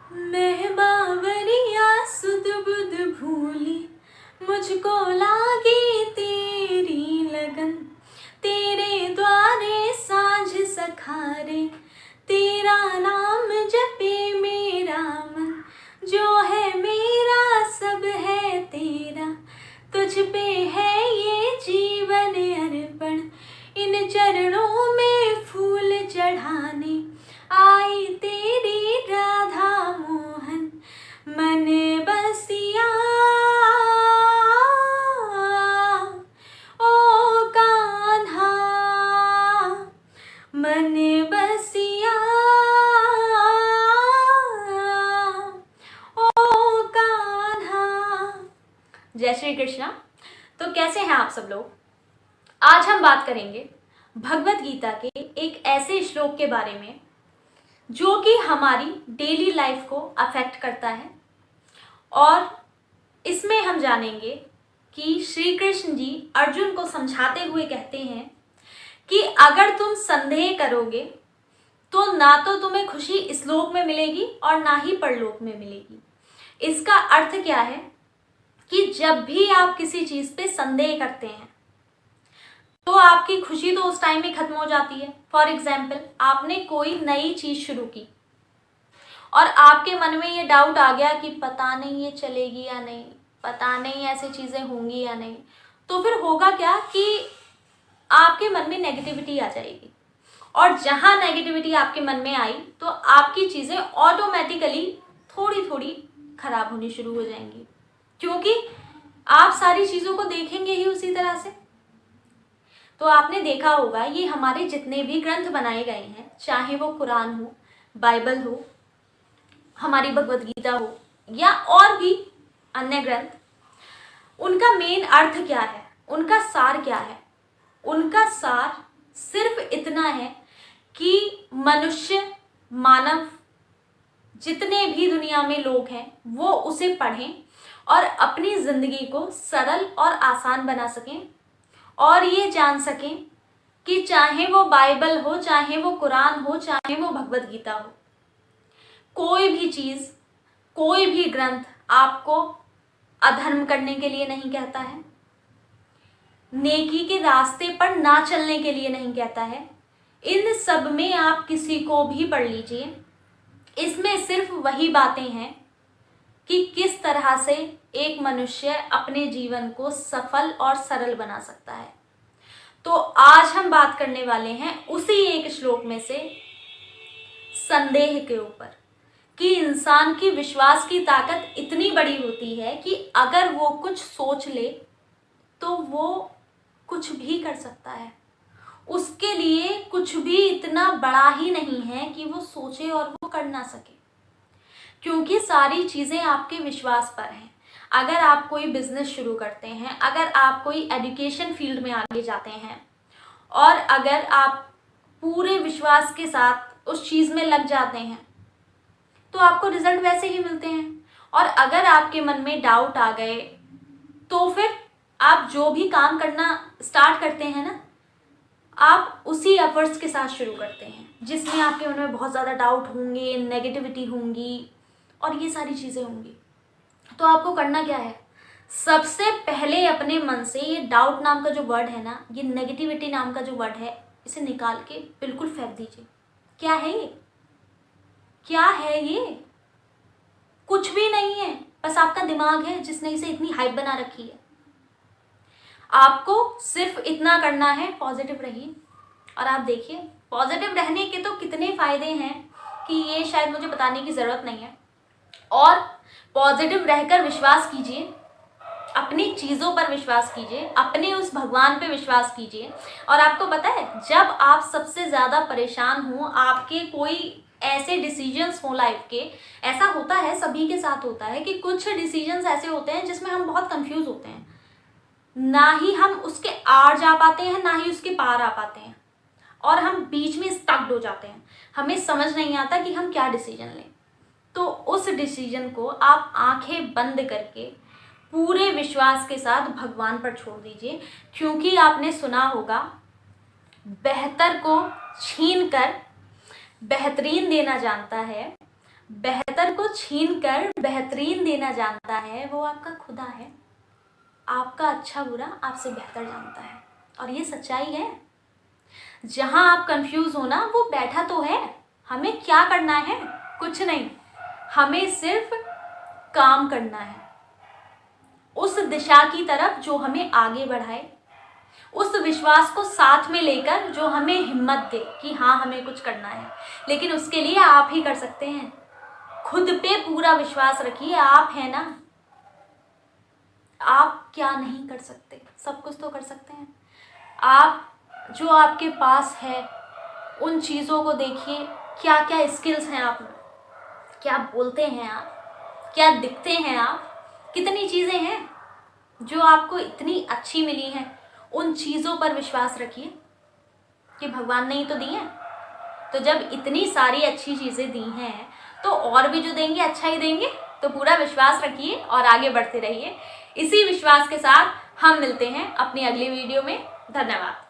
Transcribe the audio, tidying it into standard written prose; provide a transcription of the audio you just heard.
मैं बावरिया सुध बुध भूली, मुझको लागी तेरी लगन। तेरे द्वारे साँझ सखारे, तेरा नाम जपे मेरा मन। जो है मेरा सब है तेरा, तुझ पे है ये जीवन अर्पण। इन चरणों में फूल चढ़ाने आई तेरी राधा मोहन। मन बसिया ओ कान्हा, मन बसिया ओ कान्हा। जय श्री कृष्णा। तो कैसे हैं आप सब लोग? आज हम बात करेंगे भगवत गीता के एक ऐसे श्लोक के बारे में जो कि हमारी डेली लाइफ को अफेक्ट करता है। और इसमें हम जानेंगे कि श्री कृष्ण जी अर्जुन को समझाते हुए कहते हैं कि अगर तुम संदेह करोगे तो ना तो तुम्हें खुशी इस लोक में मिलेगी और ना ही परलोक में मिलेगी। इसका अर्थ क्या है कि जब भी आप किसी चीज़ पे संदेह करते हैं तो आपकी खुशी तो उस टाइम में खत्म हो जाती है। फॉर एग्जाम्पल, आपने कोई नई चीज़ शुरू की और आपके मन में ये डाउट आ गया कि पता नहीं ये चलेगी या नहीं, पता नहीं ऐसी चीज़ें होंगी या नहीं, तो फिर होगा क्या कि आपके मन में नेगेटिविटी आ जाएगी। और जहाँ नेगेटिविटी आपके मन में आई तो आपकी चीज़ें ऑटोमेटिकली थोड़ी थोड़ी खराब होनी शुरू हो जाएंगी, क्योंकि आप सारी चीज़ों को देखेंगे ही उसी तरह से। तो आपने देखा होगा ये हमारे जितने भी ग्रंथ बनाए गए हैं, चाहे वो कुरान हो, बाइबल हो, हमारी भगवत गीता हो या और भी अन्य ग्रंथ, उनका मेन अर्थ क्या है, उनका सार क्या है? उनका सार सिर्फ इतना है कि मनुष्य, मानव, जितने भी दुनिया में लोग हैं वो उसे पढ़ें और अपनी ज़िंदगी को सरल और आसान बना सकें और ये जान सकें कि चाहे वो बाइबल हो, चाहे वो कुरान हो, चाहे वो भगवत गीता हो, कोई भी चीज़, कोई भी ग्रंथ आपको अधर्म करने के लिए नहीं कहता है, नेकी के रास्ते पर ना चलने के लिए नहीं कहता है। इन सब में आप किसी को भी पढ़ लीजिए, इसमें सिर्फ वही बातें हैं कि किस तरह से एक मनुष्य अपने जीवन को सफल और सरल बना सकता है। तो आज हम बात करने वाले हैं उसी एक श्लोक में से संदेह के ऊपर, कि इंसान की विश्वास की ताकत इतनी बड़ी होती है कि अगर वो कुछ सोच ले तो वो कुछ भी कर सकता है। उसके लिए कुछ भी इतना बड़ा ही नहीं है कि वो सोचे और वो कर ना सके, क्योंकि सारी चीज़ें आपके विश्वास पर हैं। अगर आप कोई बिजनेस शुरू करते हैं, अगर आप कोई एजुकेशन फील्ड में आगे जाते हैं और अगर आप पूरे विश्वास के साथ उस चीज़ में लग जाते हैं तो आपको रिजल्ट वैसे ही मिलते हैं। और अगर आपके मन में डाउट आ गए तो फिर आप जो भी काम करना स्टार्ट करते हैं ना, आप उसी एफर्ट्स के साथ शुरू करते हैं जिसमें आपके मन में बहुत ज़्यादा डाउट होंगे, नेगेटिविटी होंगी और ये सारी चीज़ें होंगी। तो आपको करना क्या है? सबसे पहले अपने मन से ये डाउट नाम का जो वर्ड है ना, ये नेगेटिविटी नाम का जो वर्ड है, इसे निकाल के बिल्कुल फेंक दीजिए। क्या है ये? क्या है ये? कुछ भी नहीं है, बस आपका दिमाग है जिसने इसे इतनी हाइप बना रखी है। आपको सिर्फ इतना करना है, पॉजिटिव रहिए। और आप देखिए, पॉजिटिव रहने के तो कितने फ़ायदे हैं कि ये शायद मुझे बताने की ज़रूरत नहीं है। और पॉजिटिव रहकर विश्वास कीजिए, अपनी चीज़ों पर विश्वास कीजिए, अपने उस भगवान पे विश्वास कीजिए। और आपको पता है, जब आप सबसे ज़्यादा परेशान हों, आपके कोई ऐसे डिसीजंस हों लाइफ के, ऐसा होता है, सभी के साथ होता है कि कुछ डिसीजंस ऐसे होते हैं जिसमें हम बहुत कंफ्यूज होते हैं, ना ही हम उसके आर जा पाते हैं ना ही उसके पार आ पाते हैं, और हम बीच में स्टक्ड हो जाते हैं। हमें समझ नहीं आता कि हम क्या डिसीजन लें। तो उस डिसीजन को आप आंखें बंद करके पूरे विश्वास के साथ भगवान पर छोड़ दीजिए, क्योंकि आपने सुना होगा, बेहतर को छीन कर बेहतरीन देना जानता है, बेहतर को छीन कर बेहतरीन देना जानता है वो आपका खुदा है। आपका अच्छा बुरा आपसे बेहतर जानता है और ये सच्चाई है। जहां आप कंफ्यूज हो ना वो बैठा तो है। हमें क्या करना है? कुछ नहीं, हमें सिर्फ काम करना है उस दिशा की तरफ जो हमें आगे बढ़ाए, उस विश्वास को साथ में लेकर जो हमें हिम्मत दे कि हाँ हमें कुछ करना है। लेकिन उसके लिए आप ही कर सकते हैं। खुद पे पूरा विश्वास रखिए, आप है ना। आप क्या नहीं कर सकते? सब कुछ तो कर सकते हैं। आप जो आपके पास है उन चीज़ों को देखिए, क्या क्या स्किल्स हैं आप में, क्या बोलते हैं आप, क्या दिखते हैं आप, कितनी चीज़ें हैं जो आपको इतनी अच्छी मिली हैं। उन चीज़ों पर विश्वास रखिए कि भगवान ने ही तो दी हैं। तो जब इतनी सारी अच्छी चीज़ें दी हैं तो और भी जो देंगे अच्छा ही देंगे। तो पूरा विश्वास रखिए और आगे बढ़ते रहिए। इसी विश्वास के साथ हम मिलते हैं अपनी अगली वीडियो में। धन्यवाद।